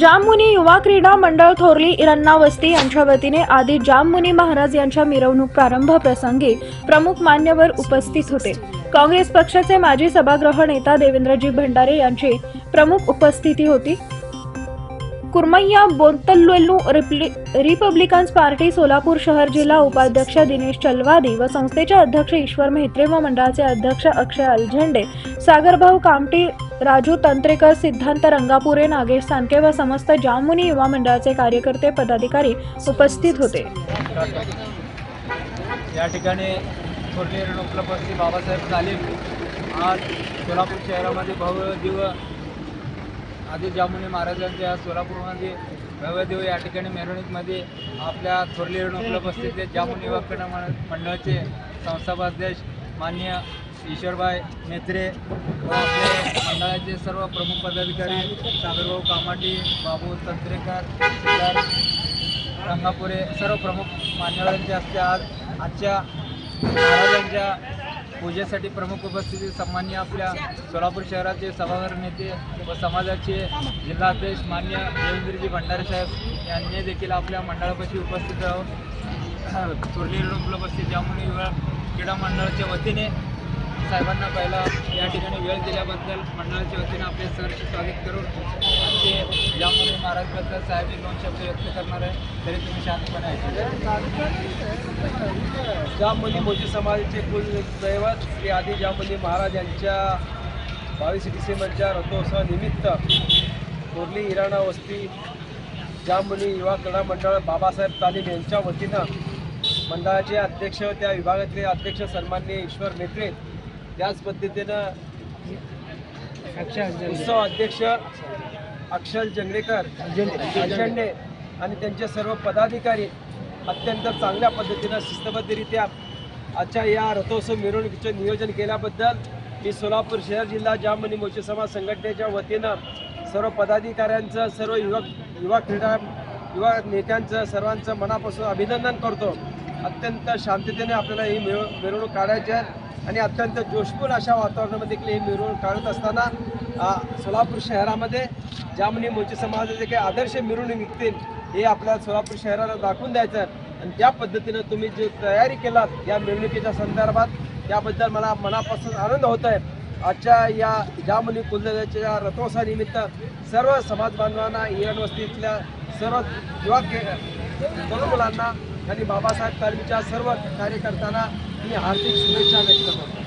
जाममुनी युवा क्रीडा मंडळ थोरली इरण्णा वस्ती यांच्या वतीने आदी जाममुनी महाराज यांच्या मिरवणूक प्रारंभ प्रसंगी प्रमुख मान्यवर उपस्थित होते। काँग्रेस पक्षाचे माजी सभागृह नेता देवेंद्रजी भंडारे यांची प्रमुख उपस्थिती होती। कुर्मय्या बोंतल्लू रिपब्लिकन्स पार्टी सोलापूर शहर जिल्हा उपाध्यक्ष दिनेश चलवादी व संस्थेचे अध्यक्ष ईश्वर मेहत्रे व मंडळाचे अध्यक्ष अक्षय अलझेंडे, सागरभाऊ कामटी, राजू तंत्रेकर, सिद्धांत रंगापुरे, नागेश सानके व समस्त जाममुनी युवा मंडळाचे कार्यकर्ते पदाधिकारी उपस्थित होते। या ठिकाणी थोरली इरण्णा बाबासाहेब तालीम आज सोलापूर शहरामध्ये भव्य आदी जाममुनी महाराजांच्या सोलापूरमध्ये भव्यदेव या ठिकाणी मिरवणुकीमध्ये आपल्या थोरली इरण्णा उपस्थित जाममुनी युवा क्रीडा मंडळाचे संस्थापक माननीय ईश्वरभाई मेत्रे व आपले मंडळाचे सर्व प्रमुख पदाधिकारी सागरभाऊ कामाटी, बाबू तंत्रेकर, रंगापुरे सर्व प्रमुख मान्यवरांच्या हस्ते आजच्या महाराजांच्या पूजेसाठी प्रमुख उपस्थिती सन्माननीय आपल्या सोलापूर शहराचे सभागृह नेते व समाजाचे जिल्हाध्यक्ष मान्य देवेंद्रजी भंडारे साहेब यांनी देखील आपल्या मंडळापाशी उपस्थित आहोत। थोरली इरण्णा उपस्थित जाममुनी युवा क्रीडा मंडळाच्या वतीने साहेबांना पहिला या ठिकाणी वेळ दिल्याबद्दल मंडळाच्या वतीने आपले सहर्ष स्वागत करून ते जाममुनी महाराजबद्दल साहेब दोन शब्द व्यक्त करणार आहे, तरी तुम्ही शांतपणे ऐका। जाममुनी मोची समाजाचे कुलदैवत श्री आदी जाममुनी महाराज यांच्या 22 डिसेंबरच्या रथोत्सवा निमित्त थोरली इरण्णा वस्ती जाममुनी युवा क्रीडा मंडळ बाबासाहेब तालीम यांच्या वतीनं मंडळाचे अध्यक्ष, त्या विभागातले अध्यक्ष सन्माननीय ईश्वर मेत्रे, त्याच पद्धतीनं उत्सव अध्यक्ष अक्षय जंगलेकर अलझेंडे आणि त्यांचे सर्व पदाधिकारी अत्यंत चांगल्या पद्धतीनं शिस्तबद्धरित्या आजच्या या रथोत्सव मिरवणुकीचे नियोजन केल्याबद्दल मी सोलापूर शहर जिल्हा जाममुनी मोची समाज संघटनेच्या वतीनं सर्व पदाधिकाऱ्यांचं, सर्व युवा नेत्यांचं सर्वांचं मनापासून अभिनंदन करतो। अत्यंत शांततेने आपल्याला ही मिरवणूक काढायची आहे आणि अत्यंत जोशपूर अशा वातावरणामध्ये देखील ही मिरवणूक काढत असताना सोलापूर शहरामध्ये जाममुनी मोची समाजाचे काही आदर्श मिरवणूक निघतील हे आपल्या सोलापूर शहराला दाखवून द्यायचं आहे आणि त्या पद्धतीनं तुम्ही जी तयारी केलात या मिरवणुकीच्या संदर्भात त्याबद्दल मला मनापासून आनंद होत आहे। आजच्या या जाममुनी कुलदैवताच्या रथोत्सवानिमित्त सर्व समाज बांधवांना, इरण्णा वस्तीतल्या सर्व युवा तरुण मुलांना आणि बाबासाहेब तालीमच्या सर्व कार्यकर्त्यांना मी हार्दिक शुभेच्छा व्यक्त करतो।